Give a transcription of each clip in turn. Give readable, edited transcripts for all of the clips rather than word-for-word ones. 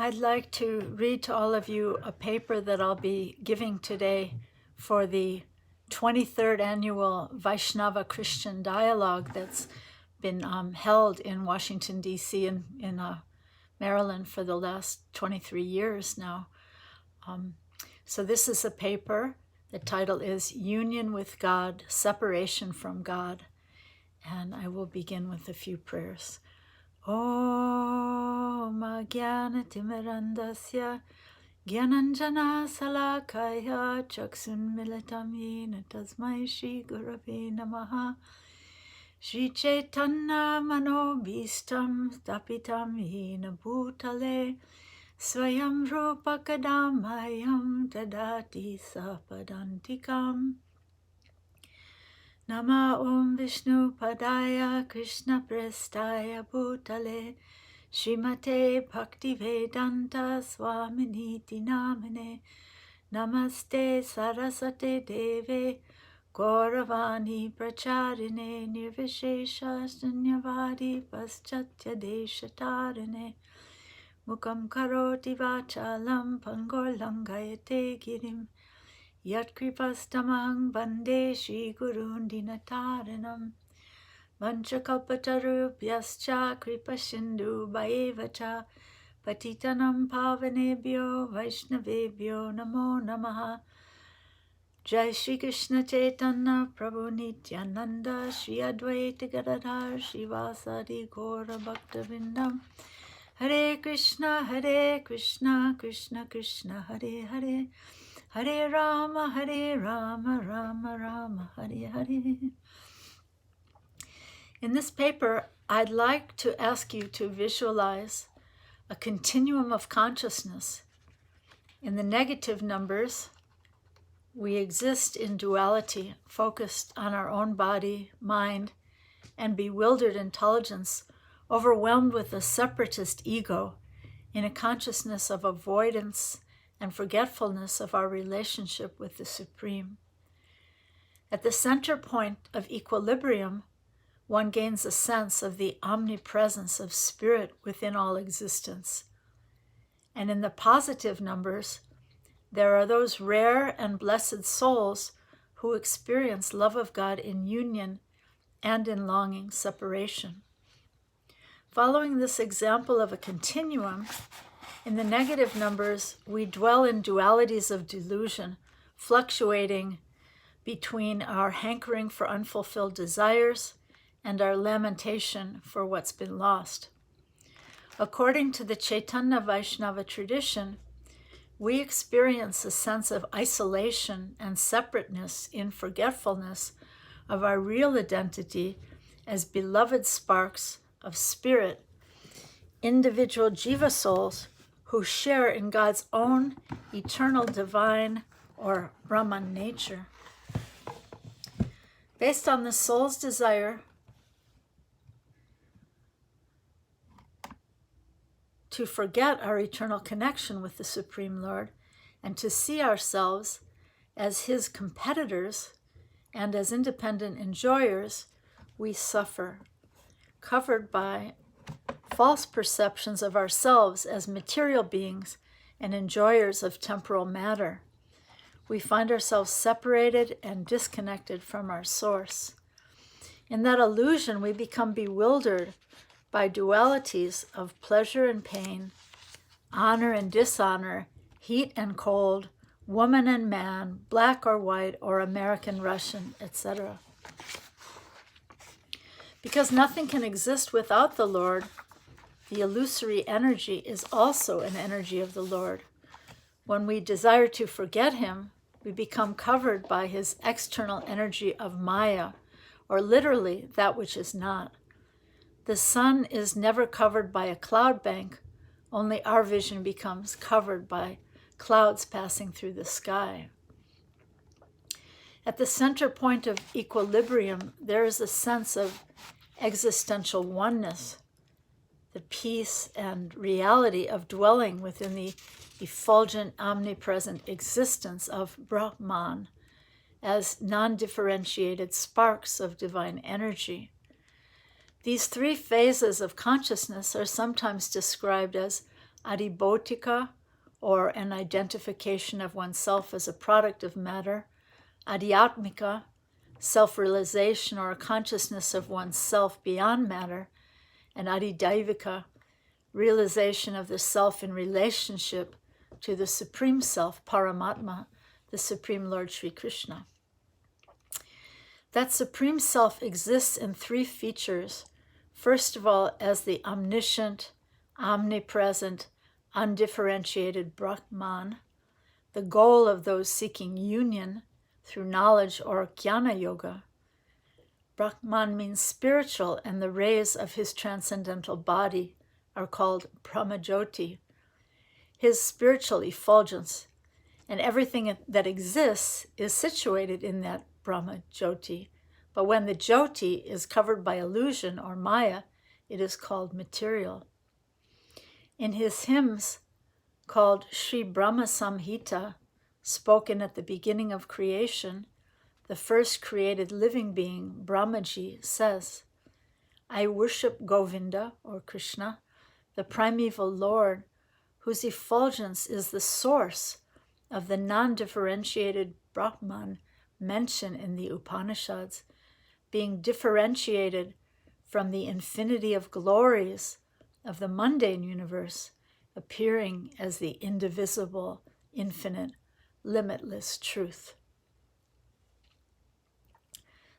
I'd like to read to all of you a paper that I'll be giving today for the 23rd annual Vaishnava Christian Dialogue that's been held in Washington, D.C. and in Maryland for the last 23 years now. So this is a paper. The title is Union with God, Separation from God. And I will begin with a few prayers. Om Jnana-timirandasya Jnananjana Salakaya Chaksun Militam Yena Tasmai Shri Gurave Namaha Shri Chaitanya Manobhistam Stapitam Yena Bhutale Swayam Rupa Kadamayam Tadati Sapadantikam Nama Om Vishnu Padaya Krishna Prestaya Bhutale Srimate Bhaktivedanta Swaminiti Namane Namaste Sarasate Deve Gauravani Pracharine Nirvishesha Sunyavadi Paschatya Deshatarine Mukam Karoti Vachalam Pangolangayate Girim Yat Kripastamahang Bande Shri Gurun Dinataranam Vanchakalpatarubhyascha Kripasindhu Bhaevacha Patitanam Pavanebhyo Vaishnavebhyo Namo Namaha Jai Shri Krishna Chaitanya Prabhu Nityananda Shri Advaita Gadadhar Shivasadi Gaura Bhaktavindam Hare Krishna Krishna Krishna Hare Hare Hare Rama, Rama Rama, Hare Hare. In this paper, I'd like to ask you to visualize a continuum of consciousness. In the negative numbers, we exist in duality, focused on our own body, mind, and bewildered intelligence, overwhelmed with a separatist ego in a consciousness of avoidance and forgetfulness of our relationship with the Supreme. At the center point of equilibrium, one gains a sense of the omnipresence of Spirit within all existence. And in the positive numbers, there are those rare and blessed souls who experience love of God in union and in longing separation. Following this example of a continuum, in the negative numbers, we dwell in dualities of delusion, fluctuating between our hankering for unfulfilled desires and our lamentation for what's been lost. According to the Chaitanya Vaishnava tradition, we experience a sense of isolation and separateness in forgetfulness of our real identity as beloved sparks of spirit, individual jiva souls who share in God's own eternal divine or Brahman nature. Based on the soul's desire to forget our eternal connection with the Supreme Lord and to see ourselves as His competitors and as independent enjoyers, we suffer, covered by false perceptions of ourselves as material beings and enjoyers of temporal matter. We find ourselves separated and disconnected from our source. In that illusion, we become bewildered by dualities of pleasure and pain, honor and dishonor, heat and cold, woman and man, black or white, or American, Russian, etc. Because nothing can exist without the Lord, the illusory energy is also an energy of the Lord. When we desire to forget Him, we become covered by His external energy of Maya, or literally that which is not. The sun is never covered by a cloud bank, only our vision becomes covered by clouds passing through the sky. At the center point of equilibrium, there is a sense of existential oneness, the peace and reality of dwelling within the effulgent, omnipresent existence of Brahman as non-differentiated sparks of divine energy. These three phases of consciousness are sometimes described as adibhotika, or an identification of oneself as a product of matter, adhyatmika, self-realization or a consciousness of oneself beyond matter, and adidaivika, realization of the self in relationship to the Supreme Self, Paramatma, the Supreme Lord Sri Krishna. That Supreme Self exists in three features. First of all, as the omniscient, omnipresent, undifferentiated Brahman, the goal of those seeking union through knowledge or jnana yoga. Brahman means spiritual, and the rays of his transcendental body are called Brahmajyoti, his spiritual effulgence, and everything that exists is situated in that Brahmajyoti. But when the Jyoti is covered by illusion or Maya, it is called material. In his hymns called Sri Brahma Samhita, spoken at the beginning of creation, the first created living being, Brahmaji, says, I worship Govinda, or Krishna, the primeval Lord, whose effulgence is the source of the non-differentiated Brahman mentioned in the Upanishads, being differentiated from the infinity of glories of the mundane universe, appearing as the indivisible, infinite, limitless truth.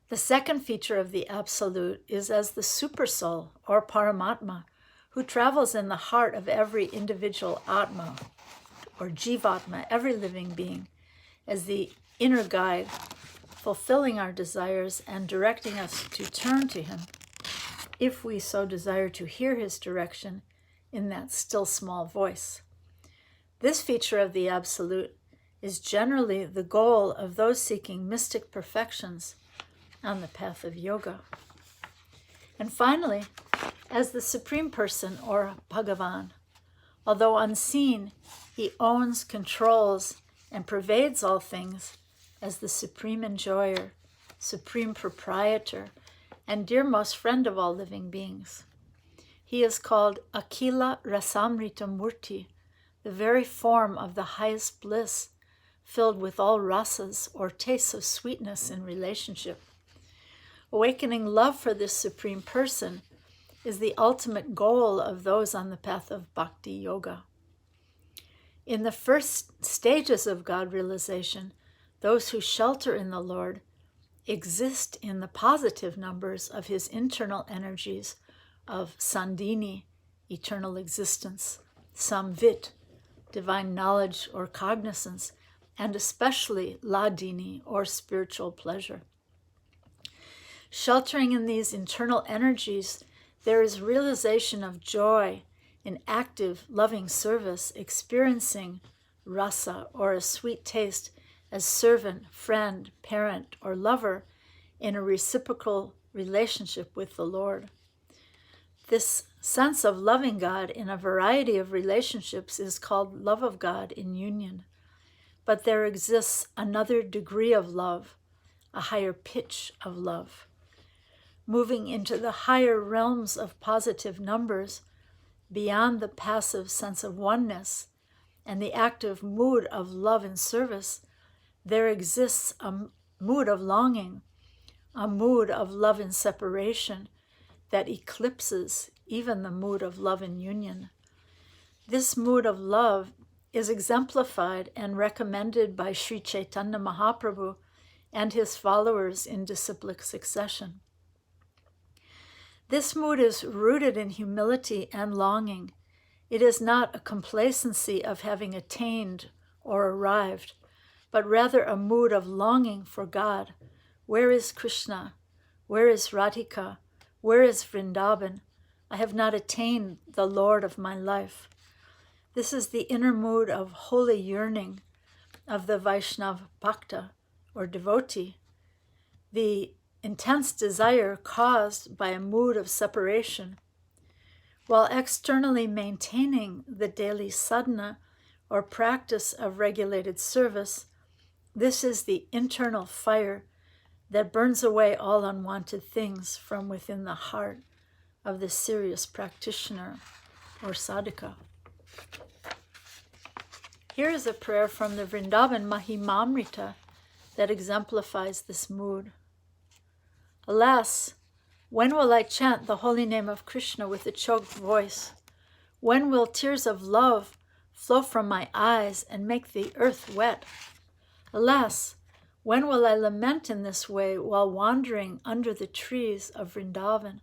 The second feature of the Absolute is as the Supersoul, or Paramatma, who travels in the heart of every individual Atma, or Jivatma, every living being, as the inner guide, fulfilling our desires and directing us to turn to him, if we so desire to hear his direction in that still small voice. This feature of the Absolute is generally the goal of those seeking mystic perfections on the path of yoga. And finally, as the Supreme Person, or Bhagavan, although unseen, he owns, controls, and pervades all things as the Supreme Enjoyer, Supreme Proprietor, and dearmost friend of all living beings. He is called Akila Rasamrita Murti, the very form of the highest bliss, filled with all rasas, or tastes of sweetness in relationship. Awakening love for this Supreme Person is the ultimate goal of those on the path of Bhakti Yoga. In the first stages of God realization, those who shelter in the Lord exist in the positive numbers of his internal energies of Sandini, eternal existence, Samvit, divine knowledge or cognizance, and especially Ladini, or spiritual pleasure. Sheltering in these internal energies, there is realization of joy in active, loving service, experiencing rasa, or a sweet taste, as servant, friend, parent, or lover in a reciprocal relationship with the Lord. This sense of loving God in a variety of relationships is called love of God in union. But there exists another degree of love, a higher pitch of love. Moving into the higher realms of positive numbers, beyond the passive sense of oneness and the active mood of love and service, there exists a mood of longing, a mood of love in separation that eclipses even the mood of love in union. This mood of love is exemplified and recommended by Sri Chaitanya Mahaprabhu and his followers in disciplic succession. This mood is rooted in humility and longing. It is not a complacency of having attained or arrived, but rather a mood of longing for God. Where is Krishna? Where is Radhika? Where is Vrindavan? I have not attained the Lord of my life. This is the inner mood of holy yearning of the Vaishnava Bhakta, or devotee, the intense desire caused by a mood of separation. While externally maintaining the daily sadhana, or practice of regulated service, this is the internal fire that burns away all unwanted things from within the heart of the serious practitioner, or sadhaka. Here is a prayer from the Vrindavan Mahimamrita that exemplifies this mood. Alas, when will I chant the holy name of Krishna with a choked voice? When will tears of love flow from my eyes and make the earth wet? Alas, when will I lament in this way while wandering under the trees of Vrindavan?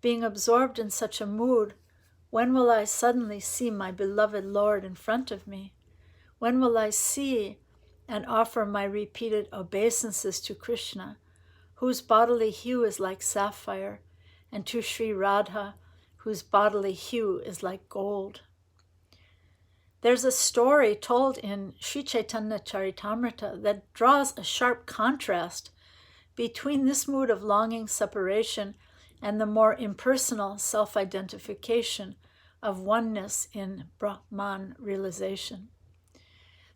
Being absorbed in such a mood, when will I suddenly see my beloved Lord in front of me? When will I see and offer my repeated obeisances to Krishna, whose bodily hue is like sapphire, and to Sri Radha, whose bodily hue is like gold? There's a story told in Sri Chaitanya Charitamrita that draws a sharp contrast between this mood of longing separation and the more impersonal self-identification of oneness in Brahman realization.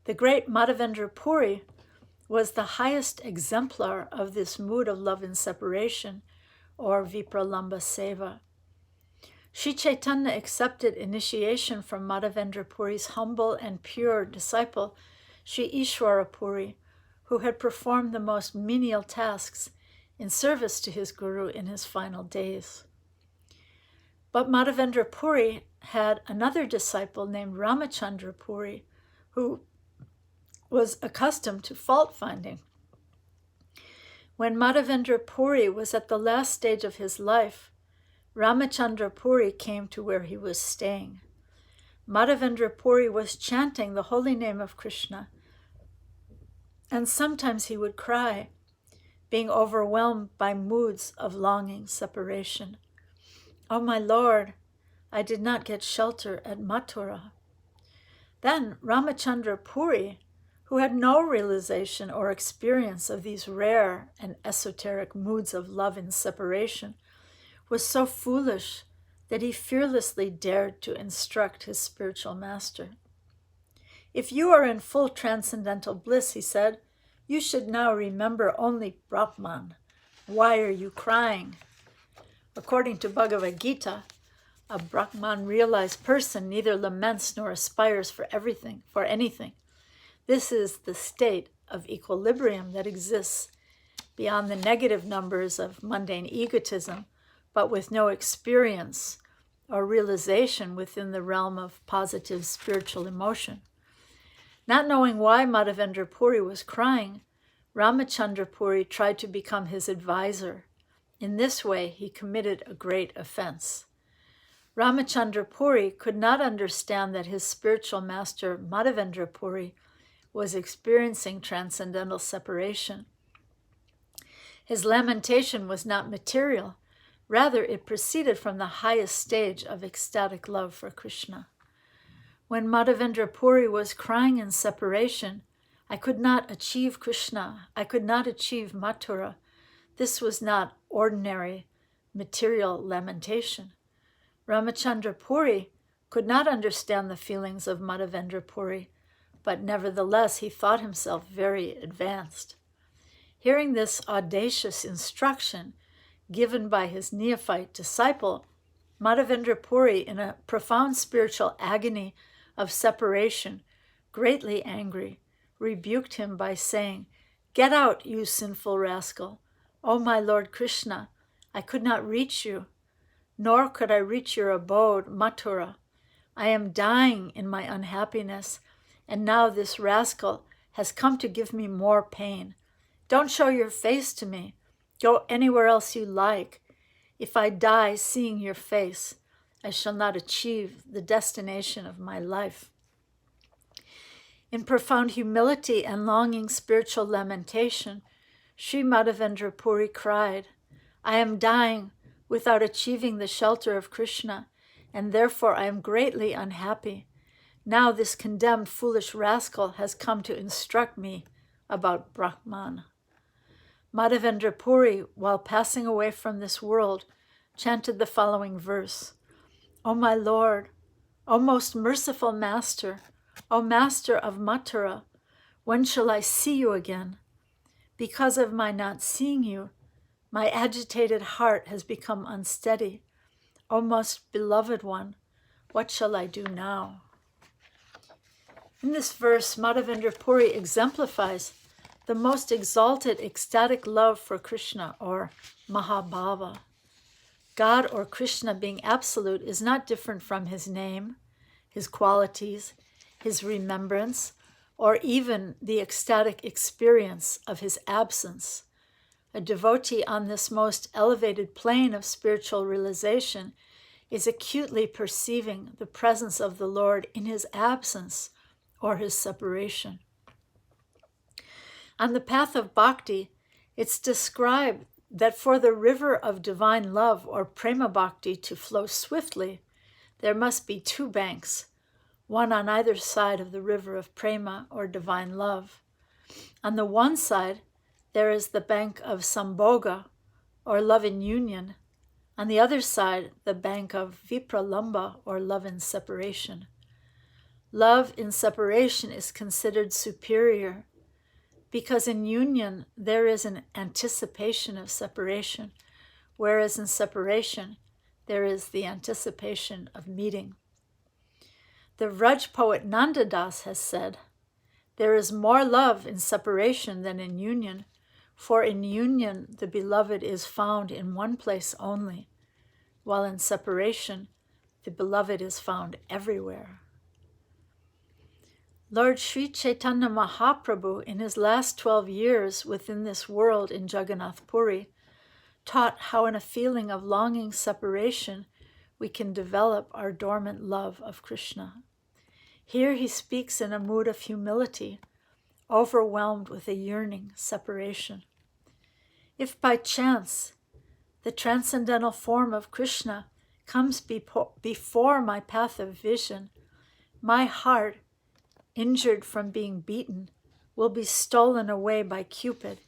The great Madhavendra Puri was the highest exemplar of this mood of love and separation, or Vipralamba Seva. Sri Chaitanya accepted initiation from Madhavendra Puri's humble and pure disciple, Sri Ishwara Puri, who had performed the most menial tasks in service to his guru in his final days. But Madhavendra Puri had another disciple named Ramachandra Puri, who was accustomed to fault-finding. When Madhavendra Puri was at the last stage of his life, Ramachandra Puri came to where he was staying. Madhavendra Puri was chanting the holy name of Krishna, and sometimes he would cry, being overwhelmed by moods of longing separation. "Oh my Lord, I did not get shelter at Mathura." Then Ramachandra Puri, who had no realization or experience of these rare and esoteric moods of love and separation, was so foolish that he fearlessly dared to instruct his spiritual master. "If you are in full transcendental bliss," he said, "you should now remember only Brahman. Why are you crying?" According to Bhagavad Gita, a Brahman realized person neither laments nor aspires for anything. This is the state of equilibrium that exists beyond the negative numbers of mundane egotism, but with no experience or realization within the realm of positive spiritual emotion. Not knowing why Madhavendra Puri was crying, Ramachandra Puri tried to become his advisor. In this way, he committed a great offense. Ramachandra Puri could not understand that his spiritual master, Madhavendra Puri, was experiencing transcendental separation. His lamentation was not material. Rather, it proceeded from the highest stage of ecstatic love for Krishna. When Madhavendra Puri was crying in separation, "I could not achieve Krishna, I could not achieve Mathura," this was not ordinary material lamentation. Ramachandra Puri could not understand the feelings of Madhavendra Puri, but nevertheless he thought himself very advanced. Hearing this audacious instruction given by his neophyte disciple, Madhavendra Puri, in a profound spiritual agony of separation, greatly angry, rebuked him by saying, "Get out, you sinful rascal! O my Lord Krishna, I could not reach you, nor could I reach your abode, Mathura. I am dying in my unhappiness, and now this rascal has come to give me more pain. Don't show your face to me. Go anywhere else you like. If I die seeing your face, I shall not achieve the destination of my life." In profound humility and longing spiritual lamentation, Sri Madhavendra Puri cried, "I am dying without achieving the shelter of Krishna, and therefore I am greatly unhappy. Now this condemned foolish rascal has come to instruct me about Brahman." Madhavendra Puri, while passing away from this world, chanted the following verse: "O my Lord, O most merciful Master, O Master of Mathura, when shall I see you again? Because of my not seeing you, my agitated heart has become unsteady. O most beloved one, What shall I do now? In this verse, Madhavendra Puri exemplifies the most exalted ecstatic love for Krishna, or Mahabhava. God, or Krishna, being absolute, is not different from his name, his qualities, his remembrance, or even the ecstatic experience of his absence. A devotee on this most elevated plane of spiritual realization is acutely perceiving the presence of the Lord in his absence or his separation. On the path of bhakti, it's described that for the river of divine love, or prema bhakti, to flow swiftly, there must be two banks, one on either side of the river of prema, or divine love. On the one side, there is the bank of sambhoga, or love in union. On the other side, the bank of vipralamba, or love in separation. Love in separation is considered superior because in union there is an anticipation of separation, whereas in separation there is the anticipation of meeting. The Vraj poet Nanda Das has said, "There is more love in separation than in union, for in union the beloved is found in one place only, while in separation the beloved is found everywhere." Lord Sri Chaitanya Mahaprabhu, in his last 12 years within this world in Jagannath Puri, taught how in a feeling of longing separation we can develop our dormant love of Krishna. Here he speaks in a mood of humility, overwhelmed with a yearning separation. If by chance the transcendental form of Krishna comes before my path of vision, my heart, injured from being beaten, will be stolen away by Cupid,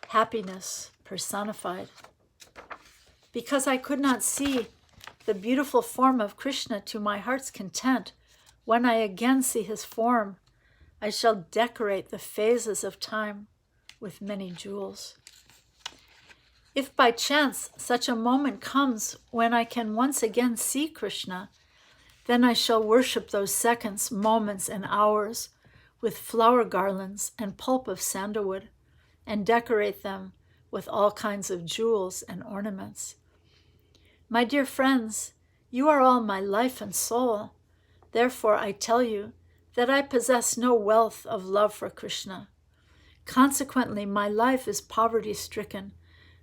happiness personified. Because I could not see the beautiful form of Krishna to my heart's content, when I again see his form, I shall decorate the phases of time with many jewels. If by chance such a moment comes when I can once again see Krishna, then I shall worship those seconds, moments, and hours with flower garlands and pulp of sandalwood, and decorate them with all kinds of jewels and ornaments. My dear friends, you are all my life and soul. Therefore I tell you that I possess no wealth of love for Krishna. Consequently, my life is poverty-stricken.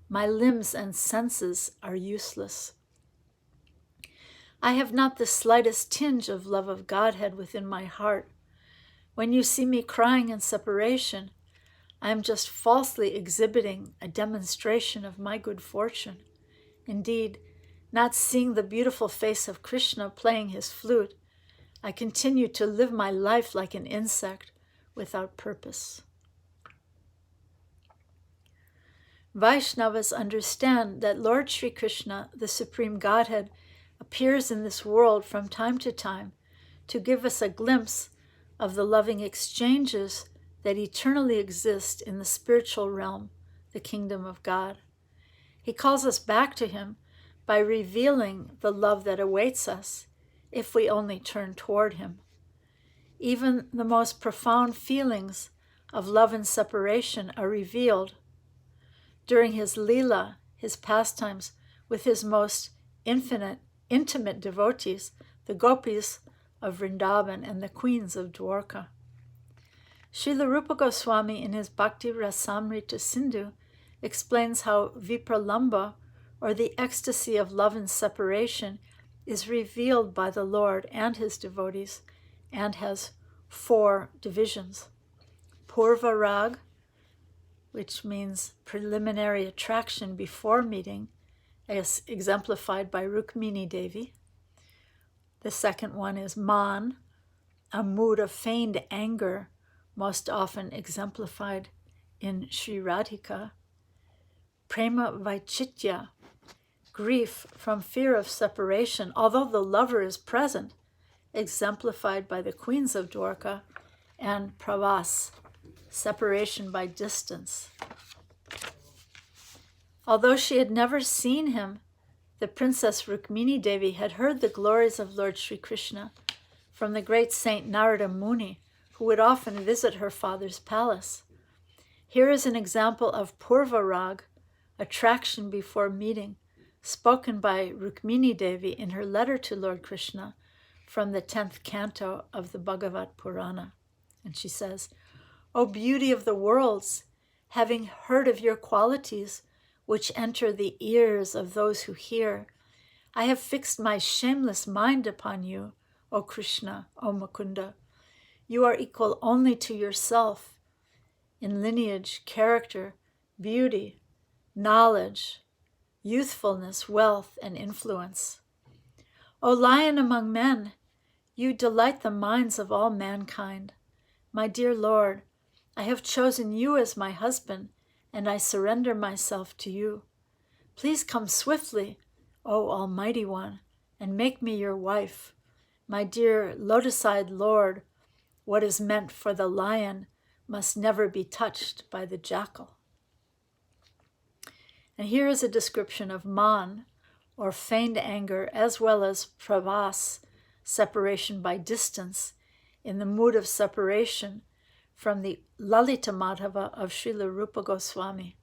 My limbs and senses are useless. I have not the slightest tinge of love of Godhead within my heart. When you see me crying in separation, I am just falsely exhibiting a demonstration of my good fortune. Indeed, not seeing the beautiful face of Krishna playing his flute, I continue to live my life like an insect without purpose. Vaishnavas understand that Lord Sri Krishna, the Supreme Godhead, appears in this world from time to time to give us a glimpse of the loving exchanges that eternally exist in the spiritual realm, the kingdom of God. He calls us back to him by revealing the love that awaits us if we only turn toward him. Even the most profound feelings of love and separation are revealed during his Leela, his pastimes with his most intimate devotees, the gopis of Vrindavan and the queens of Dwarka. Srila Rupa Goswami in his Bhakti Rasamrita Sindhu explains how Vipralamba, or the ecstasy of love and separation, is revealed by the Lord and his devotees and has 4 divisions. Purva Rag, which means preliminary attraction before meeting, as exemplified by Rukmini Devi. The second one is Man, a mood of feigned anger, most often exemplified in Sri Radhika. Prema Vaichitya, grief from fear of separation, although the lover is present, exemplified by the queens of Dwarka. And Pravas, separation by distance. Although she had never seen him, the Princess Rukmini Devi had heard the glories of Lord Sri Krishna from the great saint Narada Muni, who would often visit her father's palace. Here is an example of Purva Rag, attraction before meeting, spoken by Rukmini Devi in her letter to Lord Krishna from the 10th canto of the Bhagavat Purana. And she says, "O beauty of the worlds, having heard of your qualities, which enter the ears of those who hear, I have fixed my shameless mind upon you, O Krishna, O Mukunda. You are equal only to yourself in lineage, character, beauty, knowledge, youthfulness, wealth, and influence. O lion among men, you delight the minds of all mankind. My dear Lord, I have chosen you as my husband, and I surrender myself to you. Please come swiftly, O Almighty One, and make me your wife. My dear lotus-eyed Lord, what is meant for the lion must never be touched by the jackal." And here is a description of man, or feigned anger, as well as pravas, separation by distance, in the mood of separation, from the Lalita Madhava of Srila Rupa Goswami.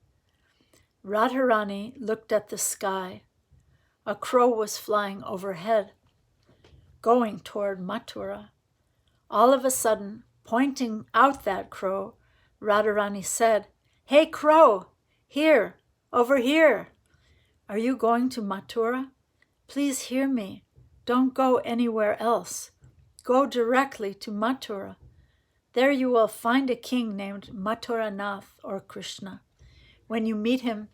Radharani looked at the sky. A crow was flying overhead, going toward Mathura. All of a sudden, pointing out that crow, Radharani said, "Hey, crow, here, over here. Are you going to Mathura? Please hear me. Don't go anywhere else. Go directly to Mathura. There you will find a king named Mathuranath or Krishna. When you meet him,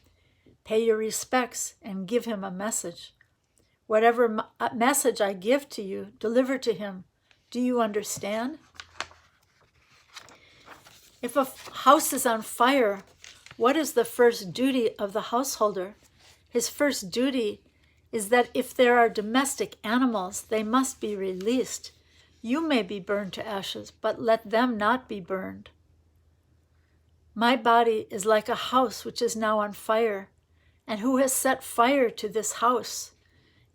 pay your respects and give him a message. Whatever message I give to you, deliver to him. Do you understand? If a house is on fire, what is the first duty of the householder? His first duty is that if there are domestic animals, they must be released. You may be burned to ashes, but let them not be burned. My body is like a house which is now on fire, and who has set fire to this house?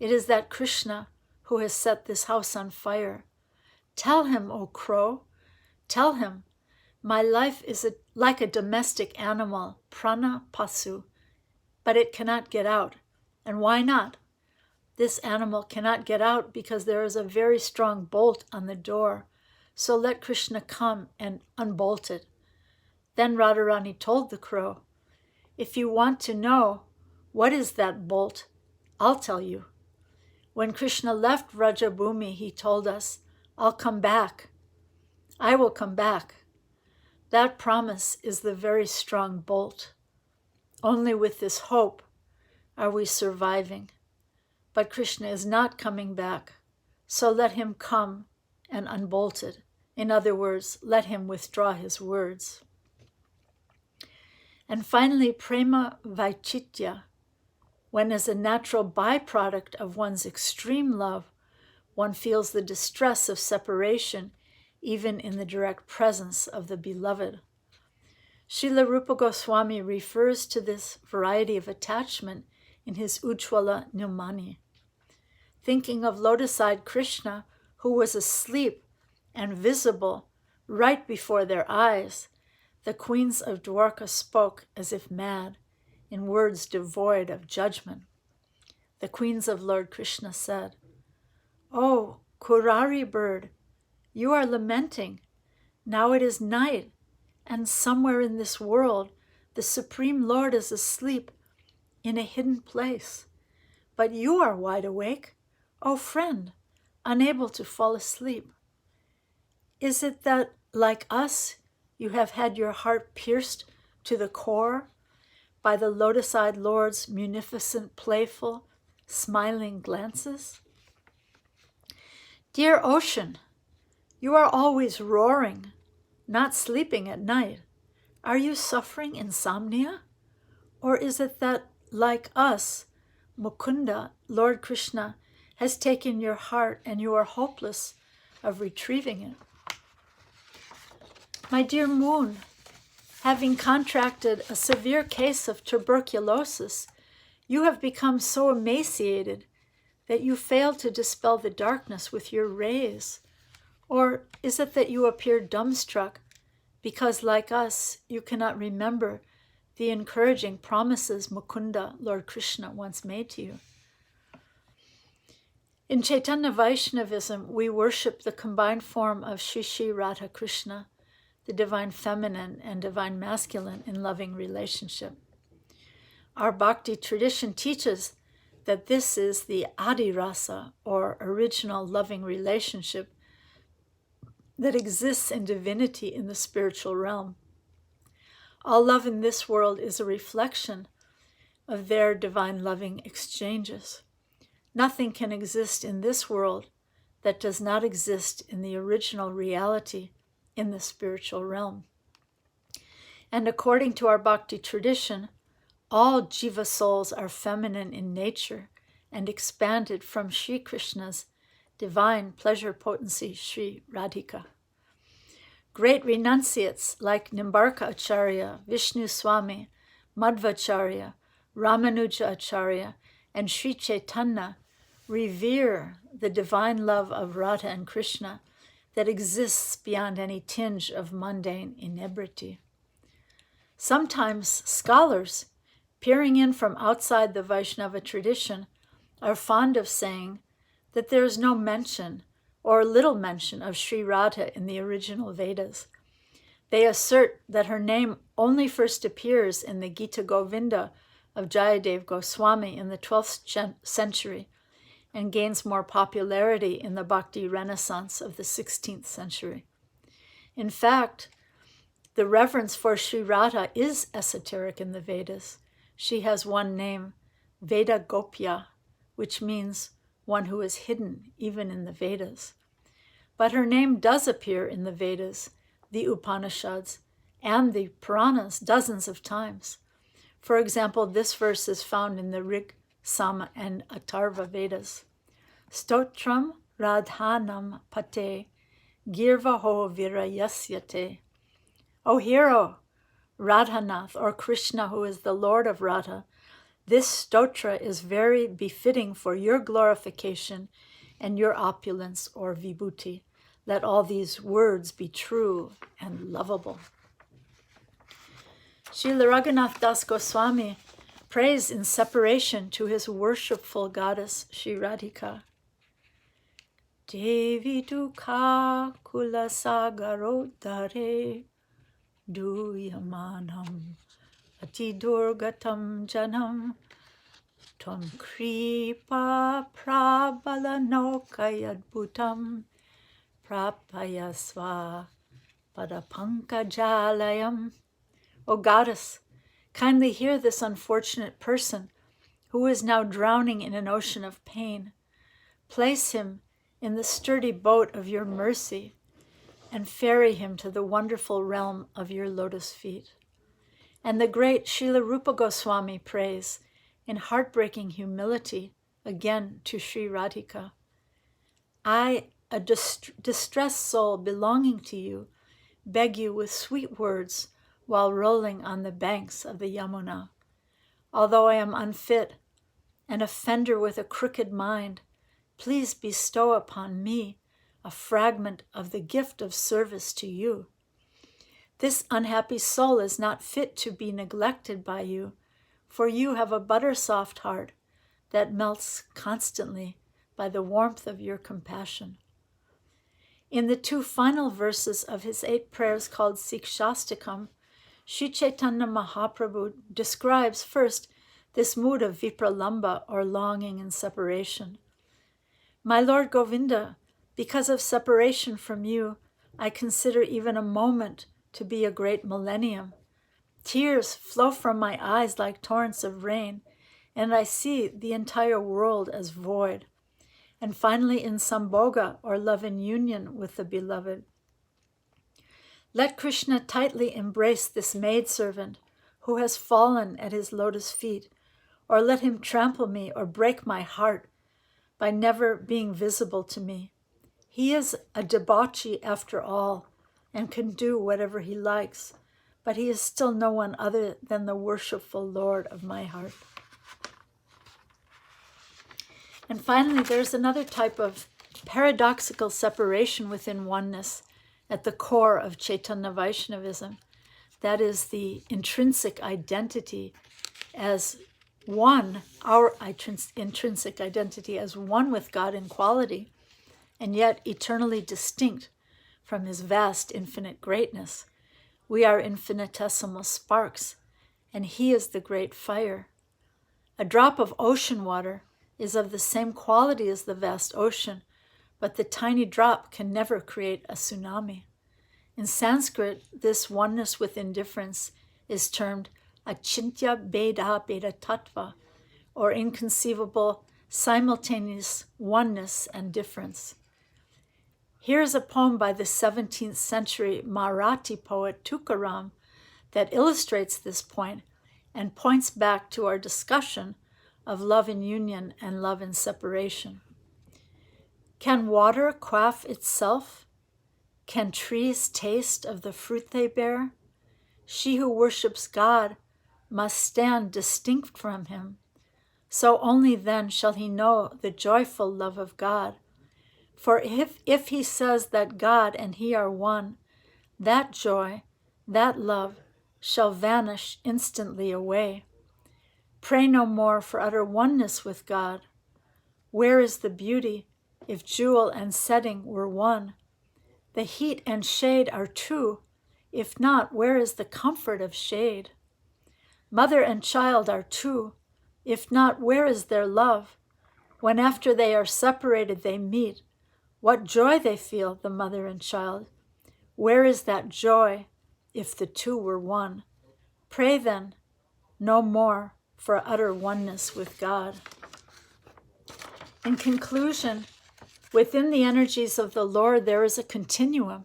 It is that Krishna who has set this house on fire. Tell him, O crow, tell him, my life is like a domestic animal, prana pasu, but it cannot get out. And why not? This animal cannot get out because there is a very strong bolt on the door. So let Krishna come and unbolt it." Then Radharani told the crow, "If you want to know what is that bolt, I'll tell you. When Krishna left Vrajabhumi, he told us, 'I'll come back. I will come back.' That promise is the very strong bolt. Only with this hope are we surviving. But Krishna is not coming back, so let him come and unbolt it. In other words, let him withdraw his words." And finally, prema vaichitya, when as a natural byproduct of one's extreme love, one feels the distress of separation, even in the direct presence of the beloved. Srila Rupa Goswami refers to this variety of attachment in his Ujjwala Nilmani. Thinking of lotus-eyed Krishna, who was asleep and visible right before their eyes, the queens of Dwarka spoke as if mad, in words devoid of judgment. The queens of Lord Krishna said, "Oh, Kurari bird, you are lamenting. Now it is night, and somewhere in this world the Supreme Lord is asleep in a hidden place. But you are wide awake, O friend, unable to fall asleep. Is it that, like us, you have had your heart pierced to the core by the lotus-eyed Lord's munificent, playful, smiling glances? Dear ocean, you are always roaring, not sleeping at night. Are you suffering insomnia? Or is it that, like us, Mukunda, Lord Krishna, has taken your heart and you are hopeless of retrieving it? My dear moon, having contracted a severe case of tuberculosis, You have become so emaciated that you fail to dispel the darkness with your rays? Or is it that you appear dumbstruck because, like us, you cannot remember the encouraging promises Mukunda, Lord Krishna, once made to you? In Chaitanya Vaishnavism, we worship the combined form of Shri Shri Radha Krishna, the divine feminine and divine masculine in loving relationship. Our bhakti tradition teaches that this is the Adi Rasa, or original loving relationship, that exists in divinity in the spiritual realm. All love in this world is a reflection of their divine loving exchanges. Nothing can exist in this world that does not exist in the original reality in the spiritual realm. And according to our bhakti tradition, all jiva souls are feminine in nature and expanded from Sri Krishna's divine pleasure potency, Sri Radhika. Great renunciates like Nimbarka Acharya, Vishnu Swami, Madhvacharya, Ramanuja Acharya, and Sri Chaitanya revere the divine love of Radha and Krishna that exists beyond any tinge of mundane inebriety. Sometimes scholars, peering in from outside the Vaishnava tradition, are fond of saying that there is no mention or little mention of Sri Radha in the original Vedas. They assert that her name only first appears in the Gita Govinda of Jayadev Goswami in the 12th century and gains more popularity in the Bhakti Renaissance of the 16th century. In fact, the reverence for Sri Radha is esoteric in the Vedas. She has one name, Veda Gopya, which means one who is hidden even in the Vedas. But her name does appear in the Vedas, the Upanishads, and the Puranas dozens of times. For example, this verse is found in the Rig, Sama, and Atharva Vedas. Stotram Radhanam Pate Girvaho Virayasyate. O hero, Radhanath, or Krishna, who is the Lord of Radha, this stotra is very befitting for your glorification and your opulence or vibhuti. Let all these words be true and lovable. Srila Raghunath Das Goswami prays in separation to his worshipful goddess, Sri Radhika. Devi dukha kulasagaro dare duyamanam ati durgatam janam Tvam kripa prabalanokayadbhutam prapayasva padapankajalayam. O goddess, kindly hear this unfortunate person who is now drowning in an ocean of pain. Place him in the sturdy boat of your mercy and ferry him to the wonderful realm of your lotus feet. And the great Srila Rupa Goswami prays in heartbreaking humility again to Sri Radhika. I, a distressed soul belonging to you, beg you with sweet words while rolling on the banks of the Yamuna. Although I am unfit, an offender with a crooked mind, please bestow upon me a fragment of the gift of service to you. This unhappy soul is not fit to be neglected by you, for you have a butter-soft heart that melts constantly by the warmth of your compassion. In the 2 final verses of his 8 prayers called Sikshastakam, Sri Chaitanya Mahaprabhu describes first this mood of vipralamba, or longing and separation. My Lord Govinda, because of separation from you, I consider even a moment to be a great millennium. Tears flow from my eyes like torrents of rain, and I see the entire world as void. And finally in Sambhoga, or love in union with the beloved. Let Krishna tightly embrace this maidservant who has fallen at his lotus feet, or let him trample me or break my heart by never being visible to me. He is a debauchee after all, and can do whatever he likes, but he is still no one other than the worshipful Lord of my heart. And finally, there's another type of paradoxical separation within oneness at the core of Chaitanya Vaishnavism. That is the intrinsic identity as one, our intrinsic identity as one with God in quality, and yet eternally distinct from his vast infinite greatness. We are infinitesimal sparks, and he is the great fire. A drop of ocean water is of the same quality as the vast ocean, but the tiny drop can never create a tsunami. In Sanskrit, this oneness with indifference is termed achintya beda beda tattva, or inconceivable simultaneous oneness and difference. Here is a poem by the 17th century Marathi poet Tukaram that illustrates this point and points back to our discussion of love in union and love in separation. Can water quaff itself? Can trees taste of the fruit they bear? She who worships God must stand distinct from him. So only then shall he know the joyful love of God. For if he says that God and he are one, that joy, that love shall vanish instantly away. Pray no more for utter oneness with God. Where is the beauty if jewel and setting were one? The heat and shade are two. If not, where is the comfort of shade? Mother and child are two. If not, where is their love? When after they are separated they meet, what joy they feel, the mother and child. Where is that joy if the two were one? Pray then no more for utter oneness with God. In conclusion, within the energies of the Lord, there is a continuum,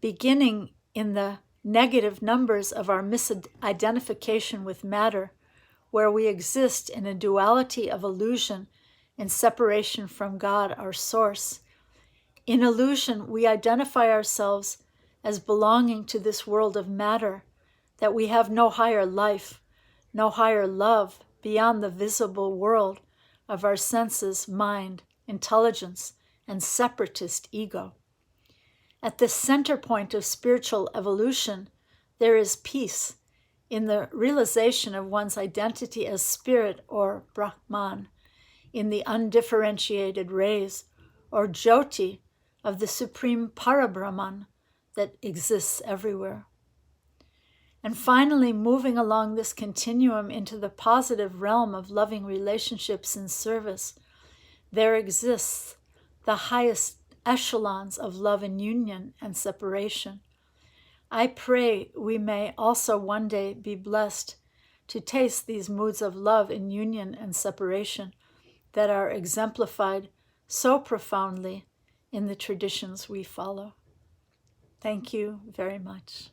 beginning in the negative numbers of our misidentification with matter, where we exist in a duality of illusion in separation from God, our source. In illusion, we identify ourselves as belonging to this world of matter, that we have no higher life, no higher love beyond the visible world of our senses, mind, intelligence, and separatist ego. At the center point of spiritual evolution, there is peace in the realization of one's identity as spirit or Brahman, in the undifferentiated rays or Jyoti of the supreme Parabrahman that exists everywhere. And finally, moving along this continuum into the positive realm of loving relationships and service, there exists the highest echelons of love in union and separation. I pray we may also one day be blessed to taste these moods of love in union and separation that are exemplified so profoundly in the traditions we follow. Thank you very much.